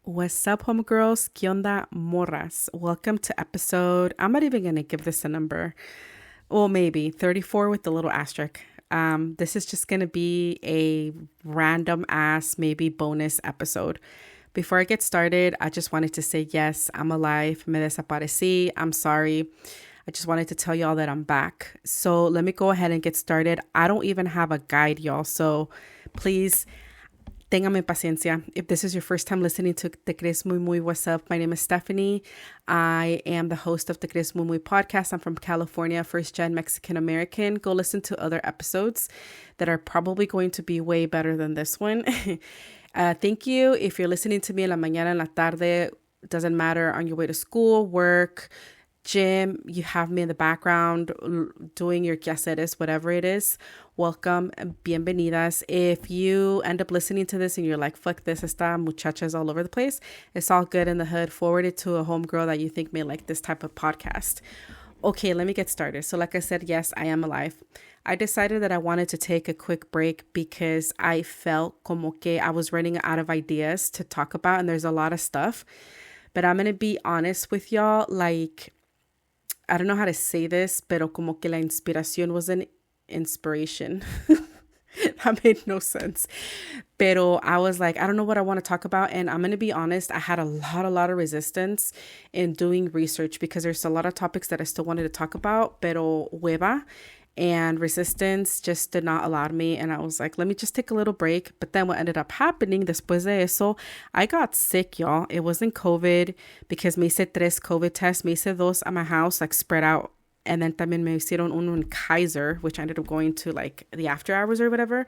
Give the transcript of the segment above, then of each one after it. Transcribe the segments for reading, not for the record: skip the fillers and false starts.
What's up, homegirls? ¿Qué onda, morras? Welcome to episode, I'm not even going to give this a number. Well, maybe 34 with the little asterisk. This is just going to be a random ass, maybe bonus episode. Before I get started, I just wanted to say, yes, I'm alive. Me desaparecí. I'm sorry. I just wanted to tell y'all that I'm back. So let me go ahead and get started. I don't even have a guide, y'all. So please, téngame paciencia. If this is your first time listening to Te Crees Muy Muy, what's up? My name is Stephanie. I am the host of Te Crees Muy Muy podcast. I'm from California, first gen Mexican American. Go listen to other episodes that are probably going to be way better than this one. Thank you. If you're listening to me en la mañana, en la tarde, doesn't matter, on your way to school, work, gym, you have me in the background doing your quehaceres, whatever it is. Welcome, bienvenidas. If you end up listening to this and you're like, fuck this, esta muchacha is all over the place, it's all good in the hood. Forward it to a homegirl that you think may like this type of podcast. Okay, let me get started. So like I said, yes, I am alive. I decided that I wanted to take a quick break because I felt como que I was running out of ideas to talk about, and there's a lot of stuff. But I'm going to be honest with y'all, like, I don't know how to say this, pero como que la inspiración wasn't inspiration. That made no sense. Pero I was like, I don't know what I want to talk about. And I'm going to be honest, I had a lot of resistance in doing research because there's a lot of topics that I still wanted to talk about, pero hueva and resistance just did not allow me. And I was like, let me just take a little break. But then what ended up happening después de eso, I got sick, y'all. It wasn't COVID because me hice 3 COVID tests. Me hice 2 at my house, like spread out. And then también me hicieron uno in Kaiser, which I ended up going to like the after hours or whatever.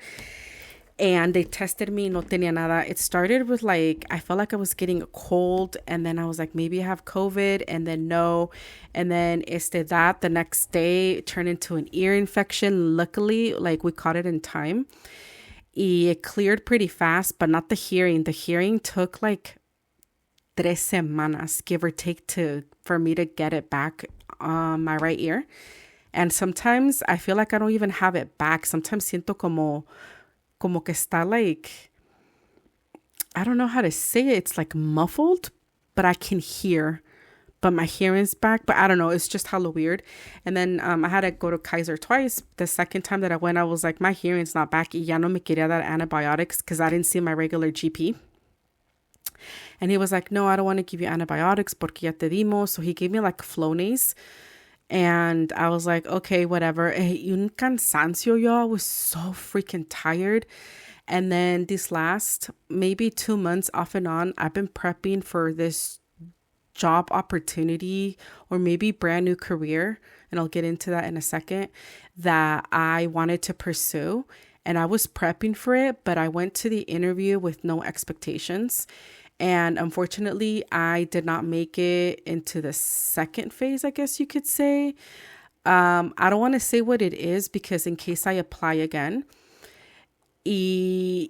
And they tested me, no tenía nada. It started with like, I felt like I was getting a cold. And then I was like, maybe I have COVID. And then no. And then that the next day turned into an ear infection. Luckily, like we caught it in time. It cleared pretty fast, but not the hearing. The hearing took like 3 semanas, give or take, for me to get it back on my right ear. And sometimes I feel like I don't even have it back. Sometimes siento como que está like, I don't know how to say it. It's like muffled, but I can hear, but my hearing's back. But I don't know. It's just hella weird. And then I had to go to Kaiser twice. The second time that I went, I was like, my hearing's not back. Y ya no me quería dar antibiotics because I didn't see my regular GP. And he was like, no, I don't want to give you antibiotics porque ya te dimos. So he gave me like Flonase. And I was like, okay, whatever. Un cansancio, y'all. I was so freaking tired. And then these last maybe 2 months off and on, I've been prepping for this job opportunity or maybe brand new career. And I'll get into that in a second, that I wanted to pursue. And I was prepping for it, but I went to the interview with no expectations. And unfortunately, I did not make it into the second phase, I guess you could say. I don't want to say what it is because in case I apply again. Yeah,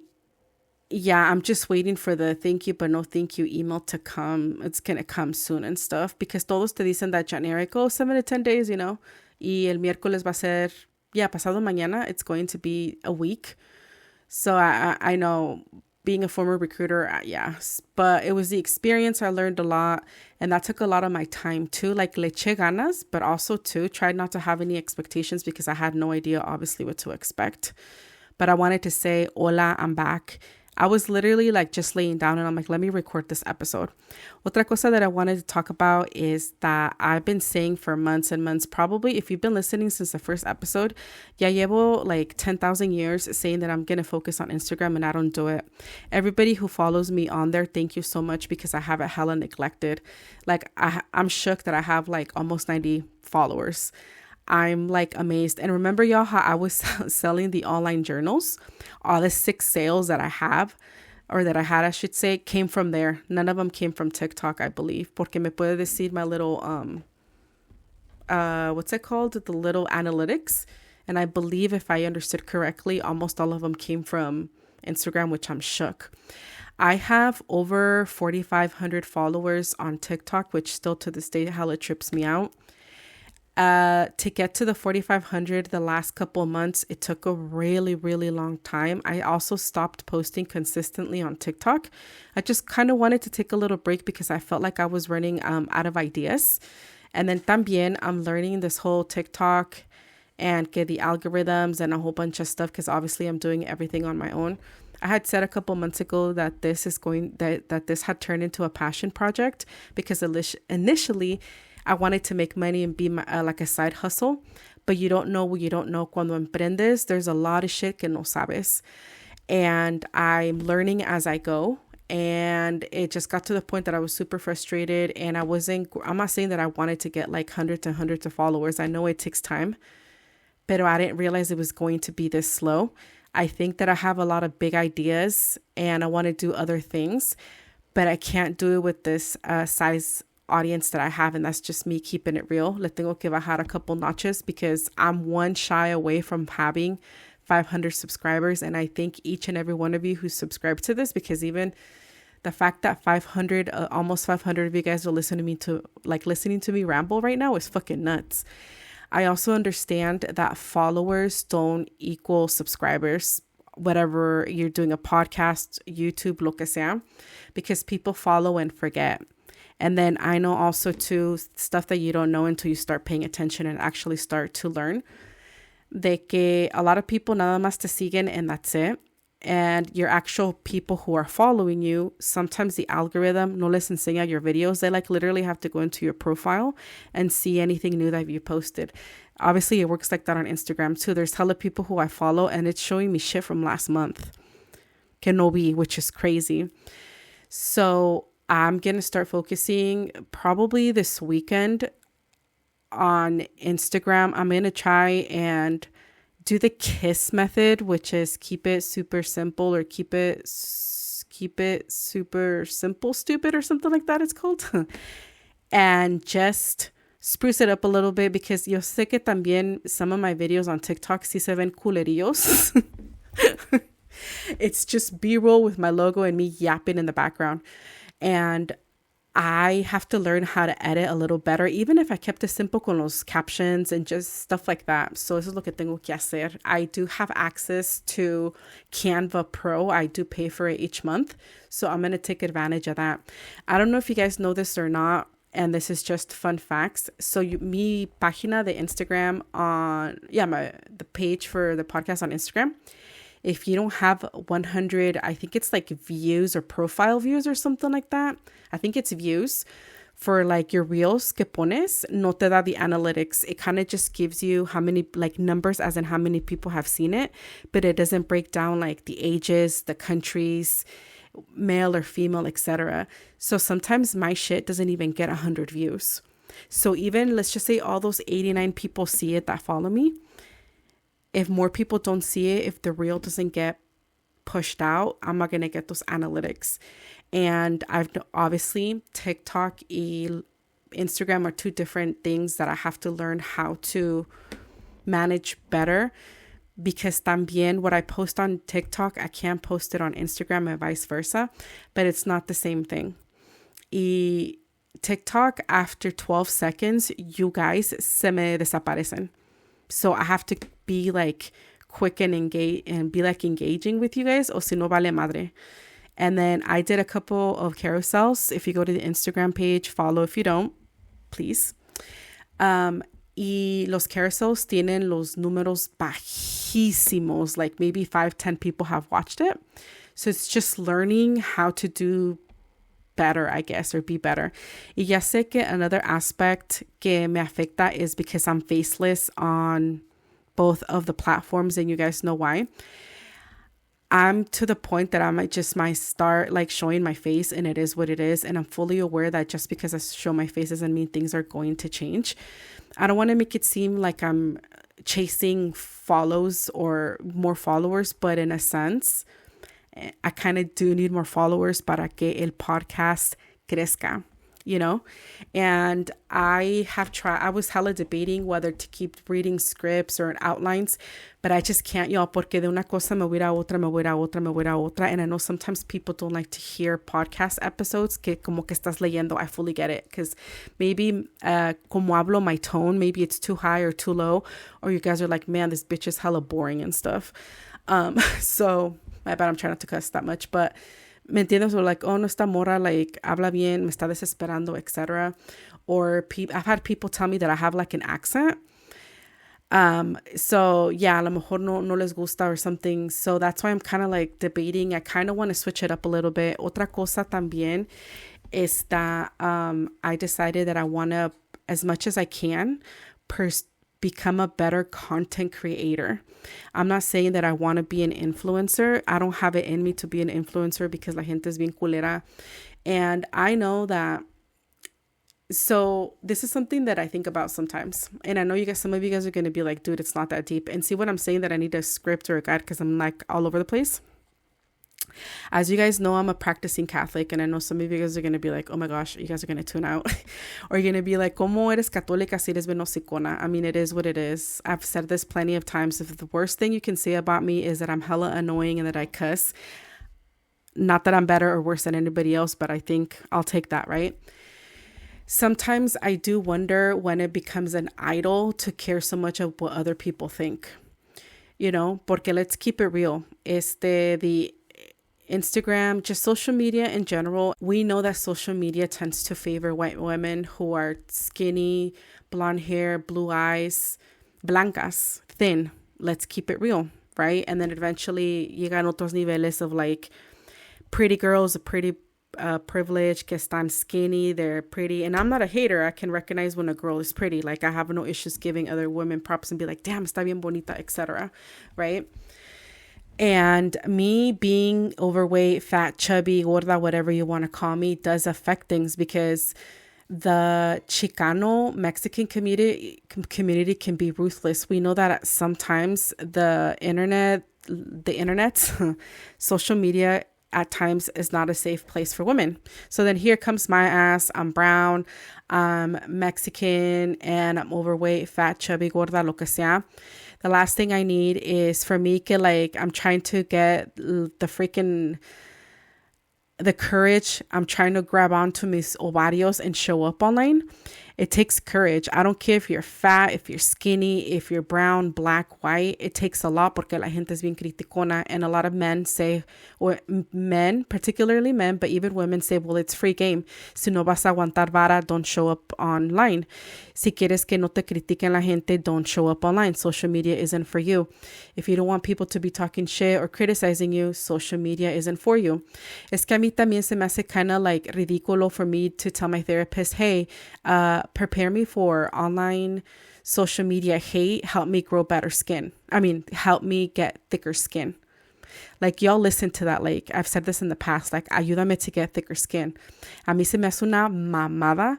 I'm just waiting for the thank you, but no thank you email to come. It's going to come soon and stuff because todos te dicen that generic, 7 to 10 days, you know. Y el miércoles va a ser, pasado mañana, it's going to be a week. So I know, being a former recruiter, but it was the experience. I learned a lot, and that took a lot of my time too. Like, le eché ganas, but also too tried not to have any expectations because I had no idea, obviously, what to expect. But I wanted to say, hola, I'm back. I was literally like just laying down and I'm like, let me record this episode. Otra cosa that I wanted to talk about is that I've been saying for months and months, probably if you've been listening since the first episode, ya llevo like 10,000 years saying that I'm going to focus on Instagram and I don't do it. Everybody who follows me on there, thank you so much because I have it hella neglected. Like I'm shook that I have like almost 90 followers. I'm like amazed. And remember, y'all, how I was selling the online journals? All the 6 sales that I have, or that I had, I should say, came from there. None of them came from TikTok, I believe. Porque me puede decir my little, what's it called? The little analytics. And I believe if I understood correctly, almost all of them came from Instagram, which I'm shook. I have over 4,500 followers on TikTok, which still to this day hella trips me out. To get to the 4,500 the last couple of months, it took a really, really long time. I also stopped posting consistently on TikTok. I just kind of wanted to take a little break because I felt like I was running out of ideas. And then también I'm learning this whole TikTok and get the algorithms and a whole bunch of stuff because obviously I'm doing everything on my own. I had said a couple months ago that that this had turned into a passion project because initially I wanted to make money and be like a side hustle, but you don't know what you don't know. Cuando emprendes, there's a lot of shit que no sabes. And I'm learning as I go. And it just got to the point that I was super frustrated and I'm not saying that I wanted to get like hundreds and hundreds of followers. I know it takes time, but I didn't realize it was going to be this slow. I think that I have a lot of big ideas and I want to do other things, but I can't do it with this size audience that I have, and that's just me keeping it real. Le tengo que bajar a couple notches because I'm one shy away from having 500 subscribers, and I thank each and every one of you who subscribed to this, because even the fact that 500 almost 500 of you guys are listening to me ramble right now is fucking nuts. I also understand that followers don't equal subscribers, whatever you're doing, a podcast, YouTube, lo que sea, because people follow and forget. And then I know also too, stuff that you don't know until you start paying attention and actually start to learn. De que a lot of people nada más te siguen and that's it. And your actual people who are following you, sometimes the algorithm no les enseña your videos. They like literally have to go into your profile and see anything new that you posted. Obviously, it works like that on Instagram too. There's hella people who I follow and it's showing me shit from last month. Que no vi, which is crazy. So I'm going to start focusing probably this weekend on Instagram. I'm going to try and do the KISS method, which is keep it super simple or keep it super simple, stupid, or something like that it's called. And just spruce it up a little bit, because yo sé que también some of my videos on TikTok sí se ven culerillos. It's just B-roll with my logo and me yapping in the background. And I have to learn how to edit a little better, even if I kept it simple con los captions and just stuff like that. So eso es lo que tengo que hacer. I do have access to Canva Pro. I do pay for it each month. So I'm going to take advantage of that. I don't know if you guys know this or not, and this is just fun facts. So mi página de Instagram the page for the podcast on Instagram, if you don't have 100, I think it's like views or profile views or something like that. I think it's views for like your reels que pones, no te da the analytics. It kind of just gives you how many like numbers as in how many people have seen it, but it doesn't break down like the ages, the countries, male or female, etc. So sometimes my shit doesn't even get 100 views. So even let's just say all those 89 people see it that follow me. If more people don't see it, if the reel doesn't get pushed out, I'm not going to get those analytics. And I've obviously TikTok and Instagram are two different things that I have to learn how to manage better, because también what I post on TikTok, I can't post it on Instagram and vice versa, but it's not the same thing. TikTok, after 12 seconds, you guys se me desaparecen. So I have to be like quick and engage and be like engaging with you guys, o si no vale madre. And then I did a couple of carousels. If you go to the Instagram page, follow. If you don't, please. Y los carousels tienen los números bajísimos. Like maybe 5-10 people have watched it. So it's just learning how to do better, I guess, or be better. Y ya sé que another aspect que me afecta is because I'm faceless on both of the platforms, and you guys know why. I'm to the point that I might start like showing my face, and it is what it is. And I'm fully aware that just because I show my face doesn't mean things are going to change. I don't want to make it seem like I'm chasing follows or more followers, but in a sense, I kind of do need more followers para que el podcast crezca. you know? And I was hella debating whether to keep reading scripts or outlines, but I just can't, y'all, porque de una cosa me voy a otra, me voy a otra, me voy a otra. And I know sometimes people don't like to hear podcast episodes que como que estás leyendo. I fully get it, because maybe como hablo, my tone, maybe it's too high or too low, or you guys are like, man, this bitch is hella boring and stuff. So my bad, I'm trying not to cuss that much, but ¿me entiendes? Or like, oh, no, esta morra, like, habla bien, me está desesperando, etc. Or I've had people tell me that I have like an accent. So yeah, a lo mejor no les gusta or something. So that's why I'm kind of like debating. I kind of want to switch it up a little bit. Otra cosa también is that I decided that I want to, as much as I can, become a better content creator. I'm not saying that I want to be an influencer. I don't have it in me to be an influencer because la gente es bien culera. And I know that. So this is something that I think about sometimes. And I know some of you guys are going to be like, dude, it's not that deep. And see what I'm saying, that I need a script or a guide because I'm like all over the place. As you guys know, I'm a practicing Catholic, and I know some of you guys are going to be like, oh my gosh, you guys are going to tune out. Or you're going to be like, ¿Cómo eres católica si eres bien hocicona? I mean, it is what it is. I've said this plenty of times. If the worst thing you can say about me is that I'm hella annoying and that I cuss, not that I'm better or worse than anybody else, but I think I'll take that, right? Sometimes I do wonder when it becomes an idol to care so much of what other people think, you know, porque let's keep it real. The Instagram, just social media in general, we know that social media tends to favor white women who are skinny, blonde hair, blue eyes, blancas, thin. Let's keep it real, right? And then eventually llegan otros niveles of like pretty girls, pretty privilege, que están skinny, they're pretty. And I'm not a hater. I can recognize when a girl is pretty. Like, I have no issues giving other women props and be like, damn, está bien bonita, etc. Right? And me being overweight, fat, chubby, gorda, whatever you want to call me, does affect things, because the Chicano Mexican community can be ruthless. We know that sometimes the internet, social media at times is not a safe place for women. So then here comes my ass. I'm brown, I'm Mexican, and I'm overweight, fat, chubby, gorda, lo que sea. The last thing I need is for me que like I'm trying to get the courage. I'm trying to grab onto mis ovarios and show up online. It takes courage. I don't care if you're fat, if you're skinny, if you're brown, black, white. It takes a lot porque la gente es bien criticona. And a lot of men say, or men, particularly men, but even women say, well, it's free game. Si no vas a aguantar vara, don't show up online. Si quieres que no te critiquen la gente, don't show up online. Social media isn't for you. If you don't want people to be talking shit or criticizing you, social media isn't for you. Es que a mí también se me hace kind of like ridículo for me to tell my therapist, hey, prepare me for online social media hate, help me grow better skin. I mean, help me get thicker skin. Like, y'all listen to that. Like, I've said this in the past, like, ayúdame to get thicker skin. A mí se me hace una mamada,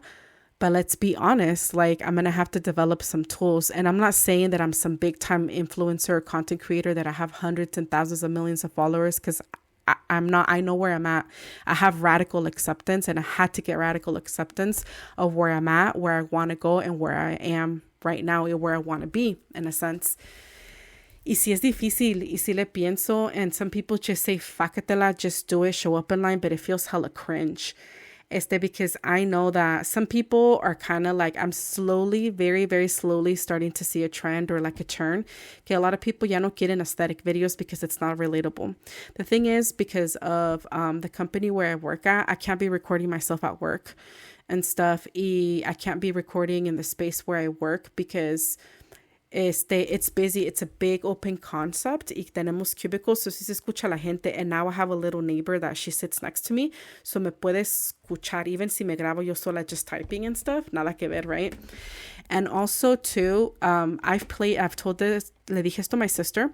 but let's be honest, like, I'm going to have to develop some tools. And I'm not saying that I'm some big time influencer or content creator, that I have hundreds and thousands of millions of followers, because I'm not. I know where I'm at. I have radical acceptance, and I had to get radical acceptance of where I'm at, where I want to go, and where I am right now, and where I want to be, in a sense. Y si es difícil, y si le pienso, and some people just say, fácatela, just do it, show up in line, but it feels hella cringe. Because I know that some people are kind of like, I'm slowly, very, very slowly starting to see a trend or like a turn. Okay, a lot of people ya no quieren aesthetic videos because it's not relatable. The thing is, because of the company where I work at, I can't be recording myself at work and stuff. I can't be recording in the space where I work because it's busy. It's a big open concept. Y tenemos cubicles, so si se escucha la gente. And now I have a little neighbor that she sits next to me, so me puede escuchar even si me grabo yo sola just typing and stuff. Nada que ver, right? And also too, I've told this, le dije esto to my sister.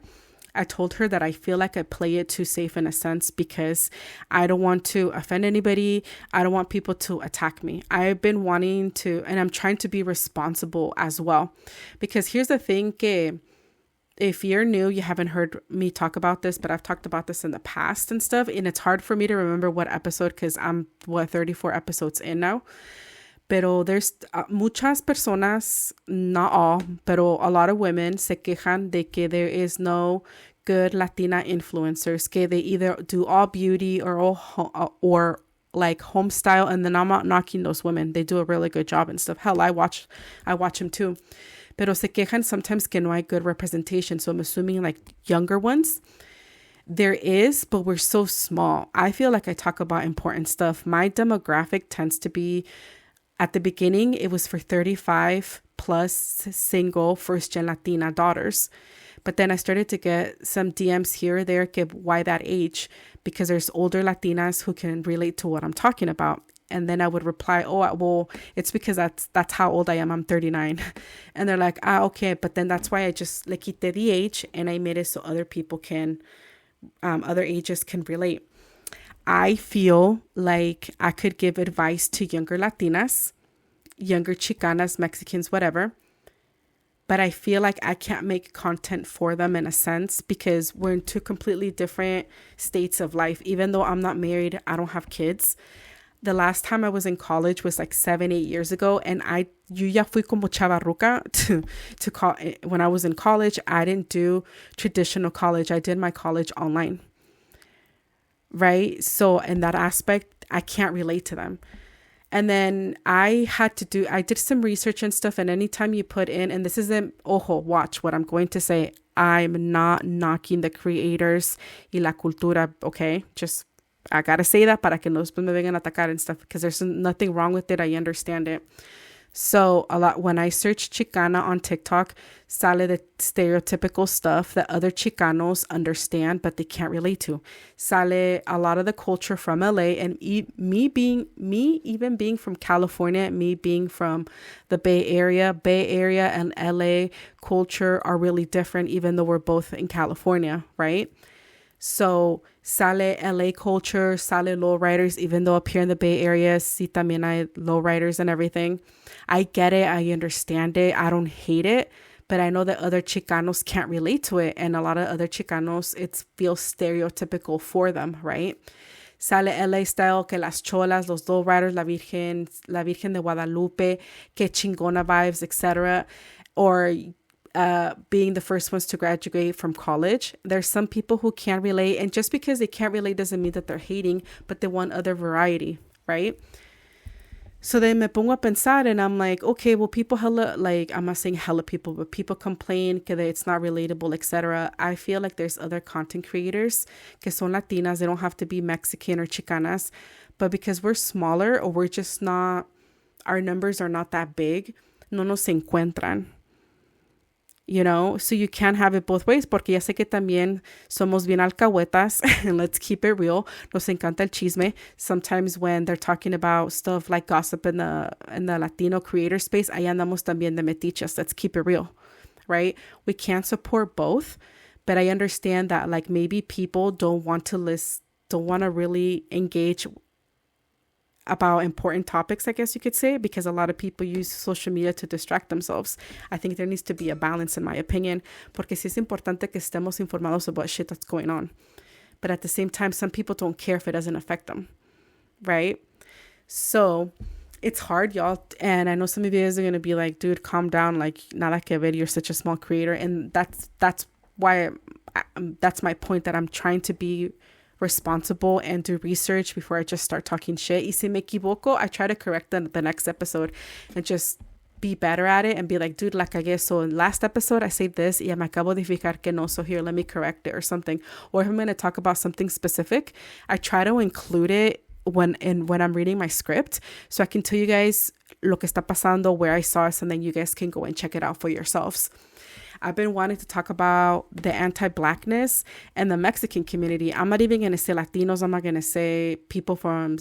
I told her that I feel like I play it too safe in a sense, because I don't want to offend anybody. I don't want people to attack me. I've been wanting to, and I'm trying to be responsible as well. Because here's the thing, que if you're new, you haven't heard me talk about this, but I've talked about this in the past and stuff. And it's hard for me to remember what episode because I'm, 34 episodes in now. Pero there's muchas personas, not all, pero a lot of women se quejan de que there is no good Latina influencers, que they either do all beauty or like home style. And then I'm not knocking those women. They do a really good job and stuff. Hell, I watch them too. Pero se quejan sometimes que no hay good representation. So I'm assuming like younger ones. There is, but we're so small. I feel like I talk about important stuff. My demographic tends to be, at the beginning, it was for 35 plus single first-gen Latina daughters. But then I started to get some DMs here or there, why that age? Because there's older Latinas who can relate to what I'm talking about. And then I would reply, oh, well, it's because that's how old I am. I'm 39. And they're like, okay. But then that's why I just le quité the age and I made it so other people can, other ages can relate. I feel like I could give advice to younger Latinas, younger Chicanas, Mexicans, whatever. But I feel like I can't make content for them in a sense because we're in two completely different states of life. Even though I'm not married, I don't have kids. The last time I was in college was like 7-8 years ago. And yo ya fui como chavarruca to call. When I was in college, I didn't do traditional college. I did my college online. Right? So in that aspect, I can't relate to them. And then I did some research and stuff. And anytime you put in, and this isn't, watch what I'm going to say. I'm not knocking the creators y la cultura, okay? Just, I gotta say that para que no después me vengan a atacar and stuff because there's nothing wrong with it. I understand it. So when I search Chicana on TikTok, sale the stereotypical stuff that other Chicanos understand, but they can't relate to. Sale a lot of the culture from LA and me even being from California, me being from the Bay Area and LA culture are really different, even though we're both in California, right? So sale LA culture, sale lowriders, even though up here in the Bay Area, sí también hay lowriders and everything. I get it. I understand it. I don't hate it. But I know that other Chicanos can't relate to it. And a lot of other Chicanos, it feels stereotypical for them, right? Sale LA style, que las cholas, los lowriders, la Virgen de Guadalupe, que chingona vibes, etc. Or being the first ones to graduate from college. There's some people who can't relate. And just because they can't relate doesn't mean that they're hating, but they want other variety, right? So then me pongo a pensar and I'm like, okay, well, people I'm not saying hella people, but people complain that it's not relatable, etc. I feel like there's other content creators que son Latinas. They don't have to be Mexican or Chicanas, but because we're smaller or we're just not, our numbers are not that big, no nos encuentran. You know, so you can't have it both ways porque ya sé que también somos bien alcahuetas and let's keep it real. Nos encanta el chisme. Sometimes when they're talking about stuff like gossip in the Latino creator space, ahí andamos también de metiches. Let's keep it real, right? We can't support both, but I understand that like maybe people don't want to really engage about important topics, I guess you could say, because a lot of people use social media to distract themselves. I think there needs to be a balance, in my opinion, porque sí es importante que estemos informados about shit that's going on. But at the same time, some people don't care if it doesn't affect them, right? So it's hard, y'all. And I know some of you guys are going to be like, dude, calm down. Like, nada que ver, you're such a small creator. And that's why that's my point, that I'm trying to be responsible and do research before I just start talking shit. Y si me equivoco, I try to correct the next episode and just be better at it and be like, dude, la cagué. So in last episode, I said this, y me acabo de fijar que no. So here, let me correct it or something. Or if I'm going to talk about something specific, I try to include it when I'm reading my script, so I can tell you guys lo que está pasando, where I saw it, and then you guys can go and check it out for yourselves. I've been wanting to talk about the anti-Blackness and the Mexican community. I'm not even going to say Latinos. I'm not going to say people from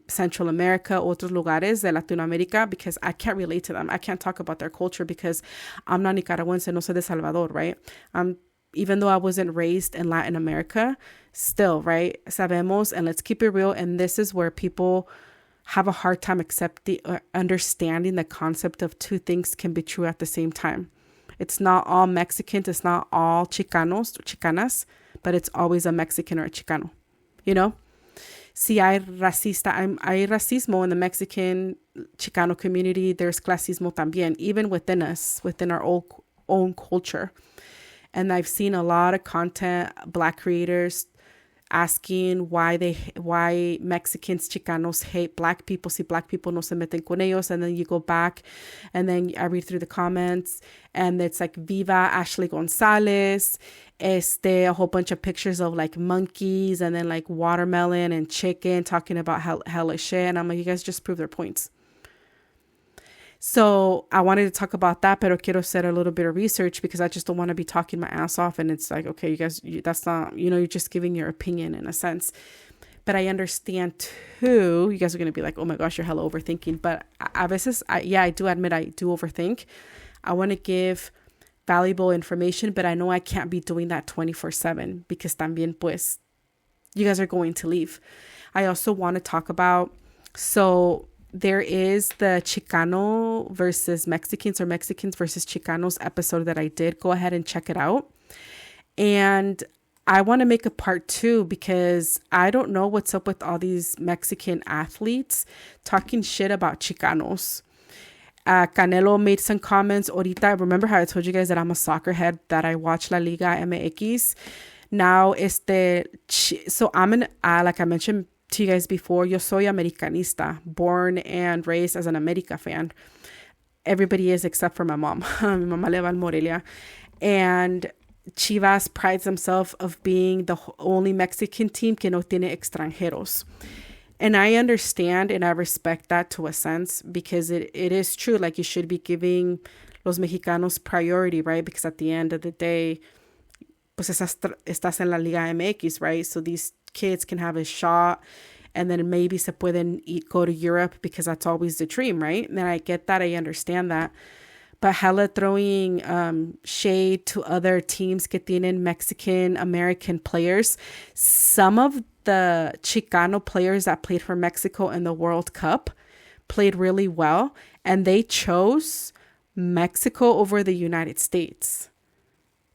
Central America, otros lugares de Latinoamérica, because I can't relate to them. I can't talk about their culture because I'm not Nicaragüense, no soy de Salvador, right? Even though I wasn't raised in Latin America, still, right? Sabemos, and let's keep it real. And this is where people have a hard time accepting or understanding the concept of two things can be true at the same time. It's not all Mexicans. It's not all Chicanos or Chicanas, but it's always a Mexican or a Chicano, you know? Si hay racismo in the Mexican Chicano community, there's clasismo también, even within us, within our own culture. And I've seen a lot of content, Black creators asking why Mexicans, Chicanos hate Black people, si Black people no se meten con ellos. And then you go back and then I read through the comments and it's like, Viva Ashley Gonzalez, a whole bunch of pictures of like monkeys and then like watermelon and chicken talking about hella shit. And I'm like, you guys just prove their points. So I wanted to talk about that, pero quiero hacer a little bit of research because I just don't want to be talking my ass off. And it's like, okay, you guys, that's not, you're just giving your opinion in a sense. But I understand too, you guys are going to be like, oh my gosh, you're hella overthinking. But a veces, I do admit I do overthink. I want to give valuable information, but I know I can't be doing that 24/7 because también pues, you guys are going to leave. I also want to talk about, so there is the Chicano versus Mexicans or Mexicans versus Chicanos episode that I did. Go ahead and check it out. And I want to make a part 2 because I don't know what's up with all these Mexican athletes talking shit about Chicanos. Canelo made some comments. Ahorita, remember how I told you guys that I'm a soccer head, that I watch La Liga MX. Now, so like I mentioned to you guys before, yo soy americanista, born and raised as an America fan. Everybody is except for my mom. Mi mamá le va al Morelia. And Chivas prides themselves of being the only Mexican team que no tiene extranjeros. And I understand and I respect that to a sense because it is true. Like you should be giving los mexicanos priority, right? Because at the end of the day, pues estás en la Liga MX, right? So these kids can have a shot and then maybe se pueden go to Europe because that's always the dream, right? And I get that. I understand that. But hella throwing shade to other teams que tienen Mexican-American players. Some of the Chicano players that played for Mexico in the World Cup played really well. And they chose Mexico over the United States.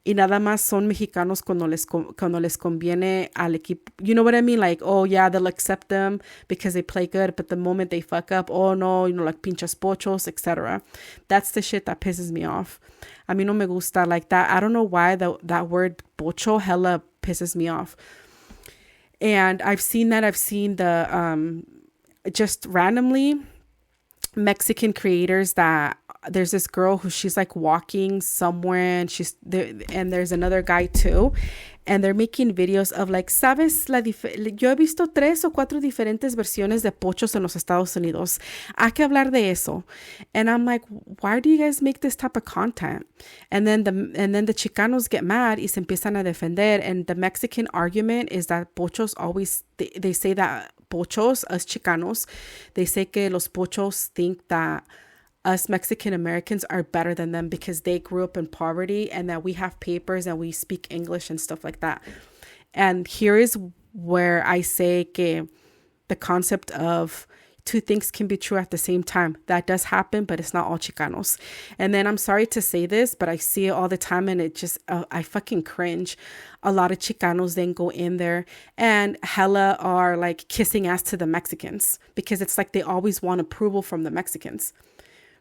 Y nada más son mexicanos cuando les conviene al equipo. You know what I mean? Like, oh, yeah, they'll accept them because they play good. But the moment they fuck up, oh, no, like pinches pochos, etc. That's the shit that pisses me off. A mí no me gusta like that. I don't know why that word pocho hella pisses me off. And I've seen that. I've seen the, just randomly, Mexican creators that there's this girl who she's like walking somewhere and she's there, and there's another guy too, and they're making videos of like, sabes, yo he visto 3 o 4 diferentes versiones de pochos en los Estados Unidos. Hay que hablar de eso. And I'm like, why do you guys make this type of content? And then the Chicanos get mad y se empiezan a defender. And the Mexican argument is that pochos always, they say that pochos, us Chicanos, they say que los pochos think that us Mexican Americans are better than them because they grew up in poverty and that we have papers and we speak English and stuff like that. And here is where I say que the concept of 2 things can be true at the same time. That does happen, but it's not all Chicanos. And then I'm sorry to say this, but I see it all the time and it just, I fucking cringe. A lot of Chicanos then go in there and hella are like kissing ass to the Mexicans because it's like they always want approval from the Mexicans.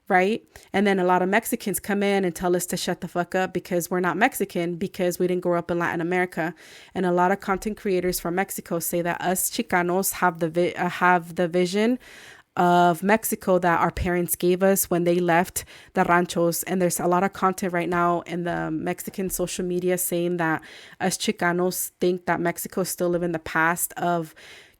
Right? And then a lot of Mexicans come in and tell us to shut the fuck up because we're not Mexican, because we didn't grow up in Latin America. And a lot of content creators from Mexico say that us Chicanos have the vision of Mexico that our parents gave us when they left the ranchos. And there's a lot of content right now in the Mexican social media saying that us Chicanos think that Mexico still live in the past of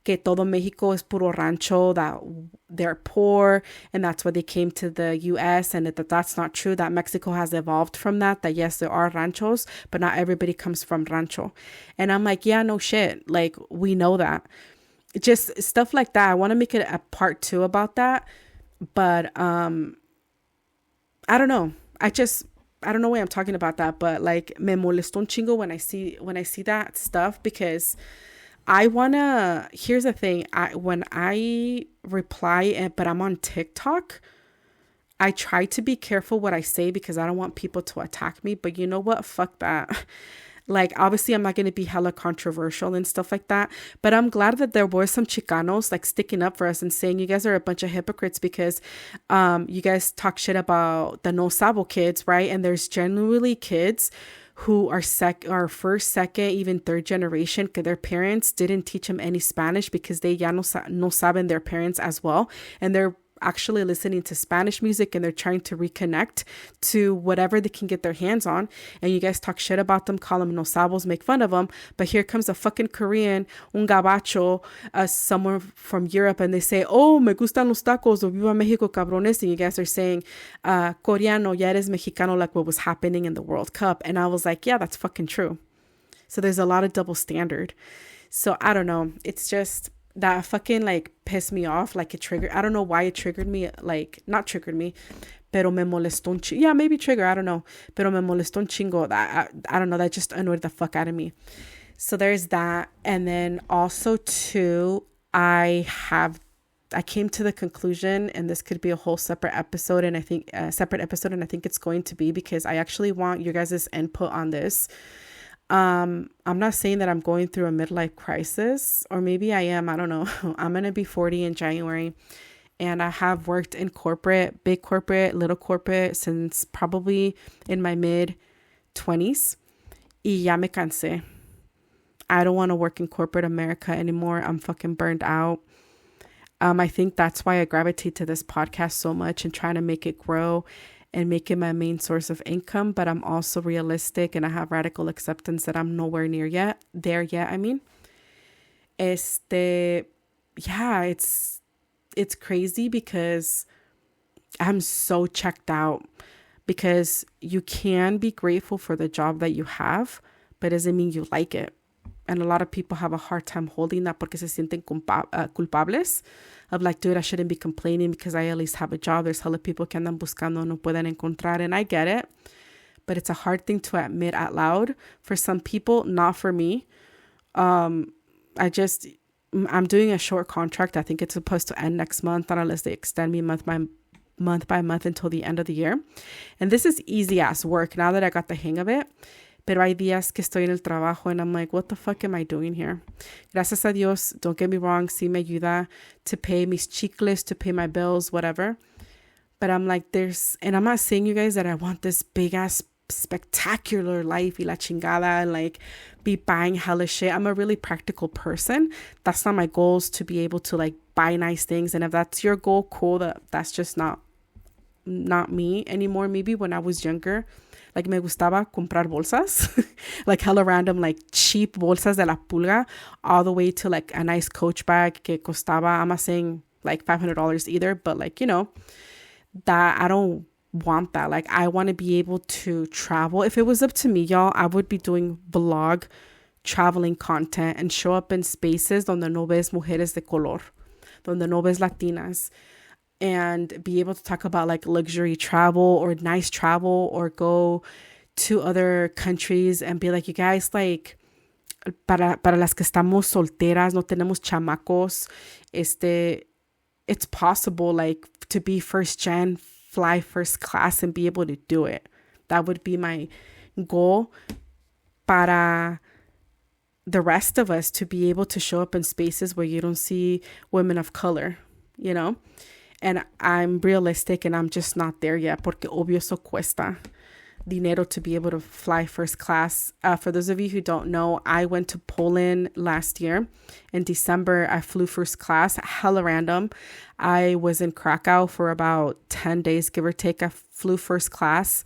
que todo Mexico es puro rancho, that they're poor, and that's why they came to the U.S., and that's not true, that Mexico has evolved from that yes, there are ranchos, but not everybody comes from rancho. And I'm like, yeah, no shit. Like, we know that. Just stuff like that. I want to make it a part 2 about that, but I don't know. I don't know why I'm talking about that, but like, me molestó un chingo when I see that stuff because here's the thing, when I reply, but I'm on TikTok, I try to be careful what I say because I don't want people to attack me. But you know what? Fuck that. Like, obviously, I'm not going to be hella controversial and stuff like that. But I'm glad that there were some Chicanos like sticking up for us and saying you guys are a bunch of hypocrites because you guys talk shit about the No Sabo kids, right? And there's genuinely kids who are first, second, even third generation because their parents didn't teach them any Spanish because they ya no saben their parents as well. And they're actually listening to Spanish music and they're trying to reconnect to whatever they can get their hands on. And you guys talk shit about them, call them no sabos, make fun of them. But here comes a fucking Korean, un gabacho, someone from Europe, and they say, oh, me gustan los tacos, o viva Mexico, cabrones. And you guys are saying, Coreano, ya eres mexicano, like what was happening in the World Cup. And I was like, yeah, that's fucking true. So there's a lot of double standard. So I don't know. It's just that fucking like pissed me off, like it triggered. I don't know why it triggered me, like not triggered me, pero me molestó un chingo. Yeah, maybe trigger, I don't know. Pero me molestó un chingo. That I don't know, that just annoyed the fuck out of me. So there's that. And then also too, I came to the conclusion, and this could be a whole separate episode, and I think it's going to be because I actually want your guys' input on this. I'm not saying that I'm going through a midlife crisis, or maybe I am. I don't know. I'm going to be 40 in January, and I have worked in corporate, big corporate, little corporate since probably in my mid 20s. Y ya me cansé. I don't want to work in corporate America anymore. I'm fucking burned out. I think that's why I gravitate to this podcast so much and trying to make it grow and make it my main source of income. But I'm also realistic and I have radical acceptance that I'm nowhere near there yet. I mean, yeah, it's crazy because I'm so checked out, because you can be grateful for the job that you have, but it doesn't mean you like it. And a lot of people have a hard time holding that porque se sienten culpables of like, dude, I shouldn't be complaining because I at least have a job. There's hella people que andan buscando, no pueden encontrar. And I get it, but it's a hard thing to admit out loud for some people, not for me. I'm doing a short contract. I think it's supposed to end next month, unless they extend me month by month until the end of the year. And this is easy ass work now that I got the hang of it. Pero hay días que estoy en el trabajo and I'm like, what the fuck am I doing here? Gracias a Dios, don't get me wrong, sí me ayuda to pay mis chicles, to pay my bills, whatever. But I'm like, and I'm not saying, you guys, that I want this big ass spectacular life y la chingada and like be buying hella shit. I'm a really practical person. That's not my goal, is to be able to like buy nice things. And if that's your goal, cool. That's just not me anymore. Maybe when I was younger, like me gustaba comprar bolsas, like hella random, like cheap bolsas de la pulga, all the way to like a nice Coach bag que costaba, I'm not saying like $500 either, but like, you know, that I don't want that. Like I want to be able to travel. If it was up to me, y'all, I would be doing vlog traveling content and show up in spaces donde no ves mujeres de color, donde no ves latinas, and be able to talk about like luxury travel or nice travel, or go to other countries and be like, you guys, like para las que estamos solteras, no tenemos chamacos, it's possible like to be first gen, fly first class and be able to do it. That would be my goal para the rest of us, to be able to show up in spaces where you don't see women of color, you know? And I'm realistic and I'm just not there yet, porque obvio eso cuesta dinero to be able to fly first class. For those of you who don't know, I went to Poland last year. In December, I flew first class, hella random. I was in Krakow for about 10 days, give or take. I flew first class.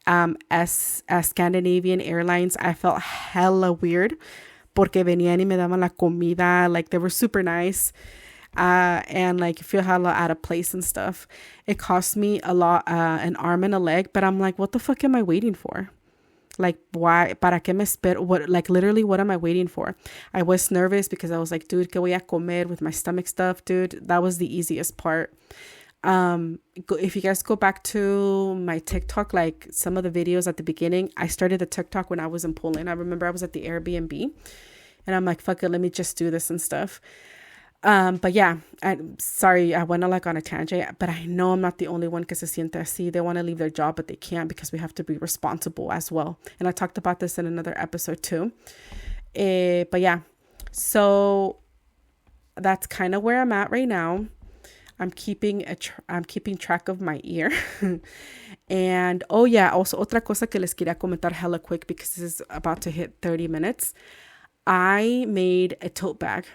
As Scandinavian Airlines, I felt hella weird porque venían y me daban la comida. Like they were super nice. And like feel hella out of place and stuff. It cost me a lot, an arm and a leg, but I'm like, what the fuck am I waiting for? Like, why? ¿Para qué me espero? What, like, literally, what am I waiting for? I was nervous because I was like, dude, ¿qué voy a comer with my stomach stuff? Dude, that was the easiest part. If you guys go back to my TikTok, like some of the videos at the beginning, I started the TikTok when I was in Poland. I remember I was at the Airbnb and I'm like, fuck it, let me just do this and stuff. But yeah, sorry, I went like on a tangent, but I know I'm not the only one que se siente así. They want to leave their job, but they can't because we have to be responsible as well. And I talked about this in another episode too. But yeah, so that's kind of where I'm at right now. I'm keeping track of my ear. And oh yeah, also otra cosa que les quería comentar hella quick because this is about to hit 30 minutes. I made a tote bag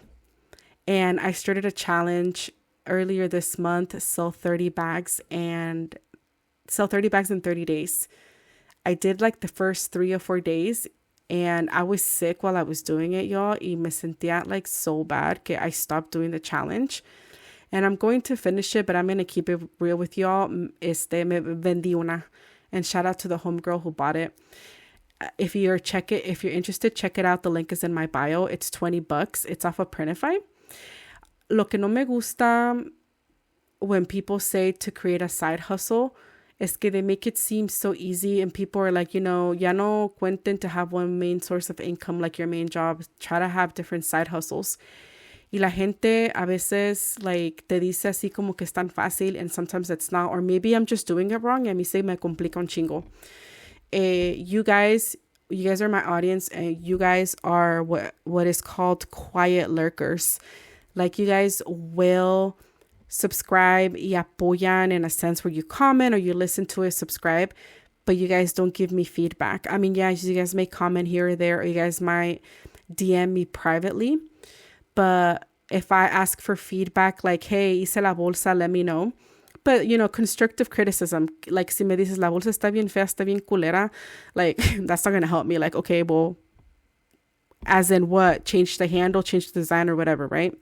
and I started a challenge earlier this month, sell 30 bags in 30 days. I did like the first 3 or 4 days and I was sick while I was doing it, y'all. Y me sentía like so bad que I stopped doing the challenge. And I'm going to finish it, but I'm going to keep it real with y'all. Me vendí una. And shout out to the homegirl who bought it. If you're interested, check it out. The link is in my bio. It's $20. It's off of Printify. Lo que no me gusta when people say to create a side hustle es que they make it seem so easy and people are like, ya no cuenten to have one main source of income like your main job. Try to have different side hustles. Y la gente a veces like te dice así como que es tan fácil and sometimes it's not. Or maybe I'm just doing it wrong y a mí se me complica un chingo. You guys are my audience and you guys are what is called quiet lurkers. Like you guys will subscribe y apoyan in a sense where you comment or you listen to it, subscribe, but you guys don't give me feedback. I mean, yeah, you guys may comment here or there or you guys might DM me privately. But if I ask for feedback, like, hey, hice la bolsa, let me know. But, constructive criticism, like, si me dices, la bolsa está bien fea, está bien culera, like, that's not going to help me. Like, okay, well, as in what? Change the handle, change the design or whatever, right?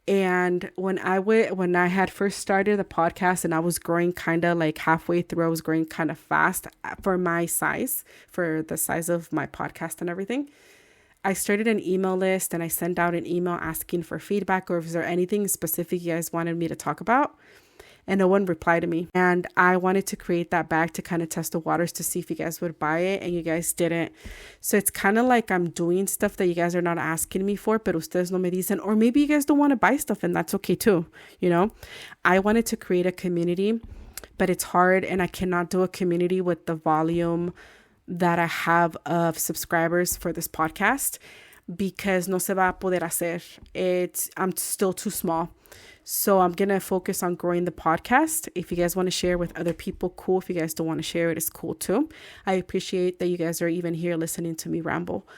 And when I had first started the podcast and I was growing kind of like halfway through, I was growing kind of fast for my size, for the size of my podcast and everything. I started an email list and I sent out an email asking for feedback or if there anything specific you guys wanted me to talk about. And no one replied to me. And I wanted to create that bag to kind of test the waters to see if you guys would buy it. And you guys didn't. So it's kind of like I'm doing stuff that you guys are not asking me for, pero ustedes no me dicen. Or maybe you guys don't want to buy stuff and that's okay too. I wanted to create a community, but it's hard and I cannot do a community with the volume that I have of subscribers for this podcast because no se va a poder hacer. I'm still too small. So I'm going to focus on growing the podcast. If you guys want to share with other people, cool. If you guys don't want to share it, it's cool too. I appreciate that you guys are even here listening to me ramble.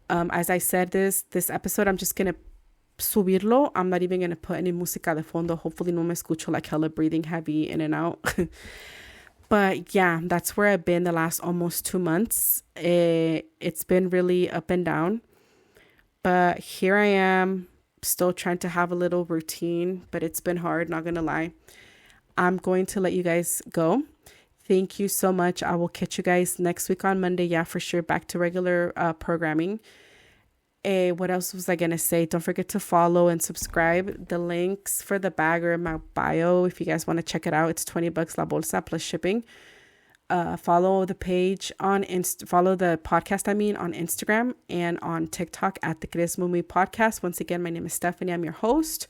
As I said, this episode, I'm just going to subirlo. I'm not even going to put any música de fondo. Hopefully no me escucho like hella breathing heavy in and out. But yeah, that's where I've been the last almost 2 months. It's been really up and down. But here I am, still trying to have a little routine. But it's been hard, not going to lie. I'm going to let you guys go. Thank you so much. I will catch you guys next week on Monday. Yeah, for sure. Back to regular programming. What else was I going to say? Don't forget to follow and subscribe. The links for the bag are in my bio. If you guys want to check it out, it's $20 la bolsa plus shipping. Follow the page follow the podcast, on Instagram and on TikTok at the Crismo Me Podcast. Once again, my name is Stephanie. I'm your host,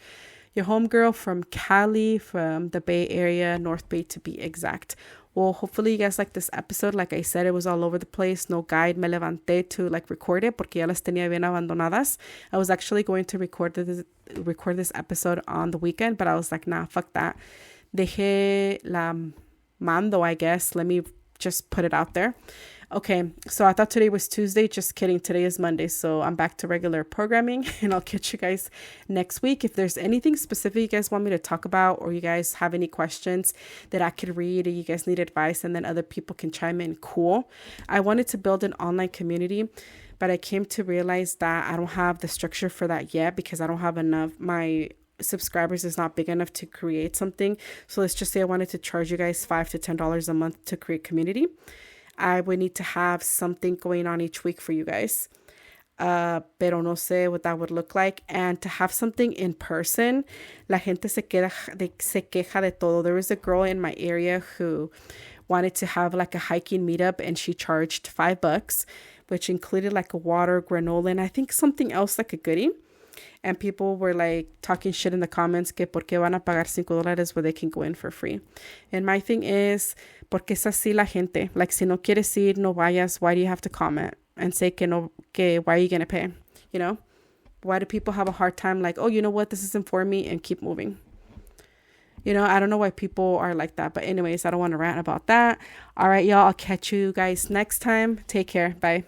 your homegirl from Cali, from the Bay Area, North Bay to be exact. Well, hopefully you guys like this episode. Like I said, it was all over the place. No guide. Me levanté to record it porque ya las tenía bien abandonadas. I was actually going to record this episode on the weekend, but I was like, nah, fuck that. Dejé la mando, I guess. Let me just put it out there. Okay, so I thought today was Tuesday. Just kidding. Today is Monday. So I'm back to regular programming and I'll catch you guys next week. If there's anything specific you guys want me to talk about or you guys have any questions that I could read or you guys need advice and then other people can chime in, cool. I wanted to build an online community, but I came to realize that I don't have the structure for that yet because I don't have enough. My subscribers is not big enough to create something. So let's just say I wanted to charge you guys $5 to $10 a month to create community. I would need to have something going on each week for you guys. Pero no sé what that would look like. And to have something in person, la gente se queja de todo. There was a girl in my area who wanted to have like a hiking meetup and she charged $5, which included like a water, granola, and I think something else like a goodie. And people were like talking shit in the comments que por qué van a pagar $5 where they can go in for free. And my thing is, porque es así la gente. Like, si no quieres ir, no vayas. Why do you have to comment and say que no, que why are you going to pay? You know? Why do people have a hard time like, oh, you know what? This isn't for me, and keep moving? You know, I don't know why people are like that. But anyways, I don't want to rant about that. All right, y'all. I'll catch you guys next time. Take care. Bye.